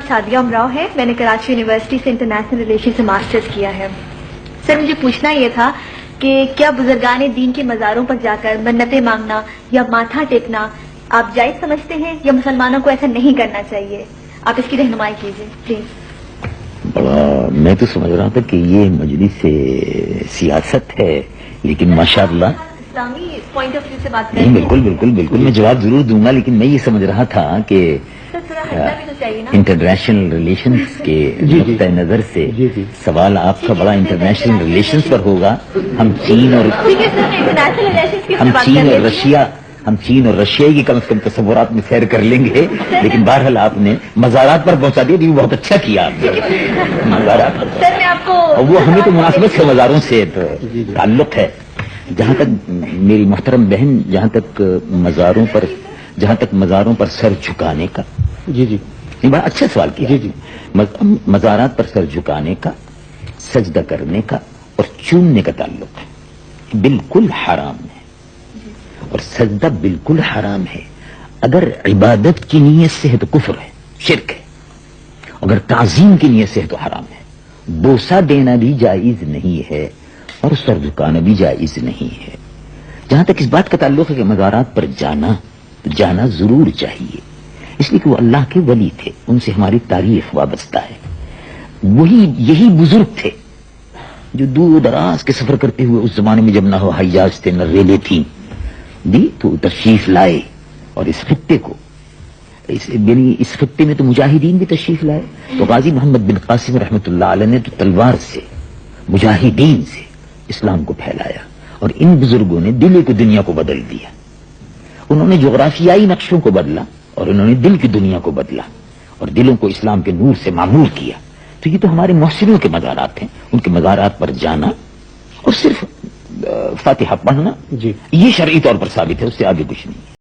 सादिया उमराव है। मैंने कराची यूनिवर्सिटी से इंटरनेशनल रिलेशन से मास्टर्स किया है। सर मुझे पूछना ये था कि क्या बुजुर्गान दीन के मज़ारों पर जाकर मन्नतें मांगना या माथा टेकना आप जायज़ समझते हैं या मुसलमानों को ऐसा नहीं करना चाहिए? आप इसकी रहनुमाई कीजिए प्लीज। मैं तो समझ रहा था कि ये मजलिस से सियासत है, लेकिन माशाअल्लाह इस्लामी पॉइंट ऑफ व्यू से बात नहीं, बिल्कुल बिल्कुल बिल्कुल मैं जवाब जरूर दूंगा, लेकिन मैं ये समझ रहा था कि इंटरनेशनल रिलेशंस के नुक्ते नजर से सवाल आपका बड़ा इंटरनेशनल रिलेशंस पर होगा। हम चीन और रशिया की कम से कम तस्वुरात में सैर कर लेंगे, लेकिन बहरहाल आपने मज़ारात पर पहुंचा दिया, तो बहुत अच्छा किया आपने। मज़ारात सर मैं आपको वो हमें तो मुनासिबत से मज़ारों से ताल्लुक है। जहाँ तक मेरी मोहतरम बहन, जहाँ तक मज़ारों पर सर झुकाने का, ये बड़ा अच्छा सवाल किया। मज़ारात पर सर झुकाने का, सजदा करने का और चूमने का ताल्लुक है, बिल्कुल हराम है। और सजदा बिल्कुल हराम है। अगर इबादत की नीयत से है तो कुफ्र है, शिरक है। अगर ताज़ीम की नीयत से है तो हराम है। बोसा देना भी जायज नहीं है और सर झुकाना भी जायज नहीं है। जहां तक इस बात का ताल्लुक है कि मज़ारात पर जाना जरूर चाहिए, इसलिए कि वो अल्लाह के वली थे, उनसे हमारी तारीफ वाबस्ता है। यही बुजुर्ग थे जो दूर दराज के सफर करते हुए, उस जमाने में जब ना हो हवाई जहाज थे न रेलें थी, तो तशरीफ लाए। और इस खित्ते को इस खित्ते में तो मुजाहिदीन भी तशरीफ लाए। तो गाजी मोहम्मद बिन कासिम रहमतुल्लाह अलैह ने तो तलवार से, मुजाहिदीन से इस्लाम को फैलाया। और इन बुजुर्गों ने दिल की दुनिया को बदल दिया। उन्होंने जोग्राफियाई नक्शों को बदला और उन्होंने दिल की दुनिया को बदला और दिलों को इस्लाम के नूर से मामूर किया। तो ये तो हमारे मोहसिनों के मज़ारात हैं। उनके मज़ारात पर जाना और सिर्फ फातिहा पढ़ना, ये शरई तौर पर साबित है, उससे आगे कुछ नहीं।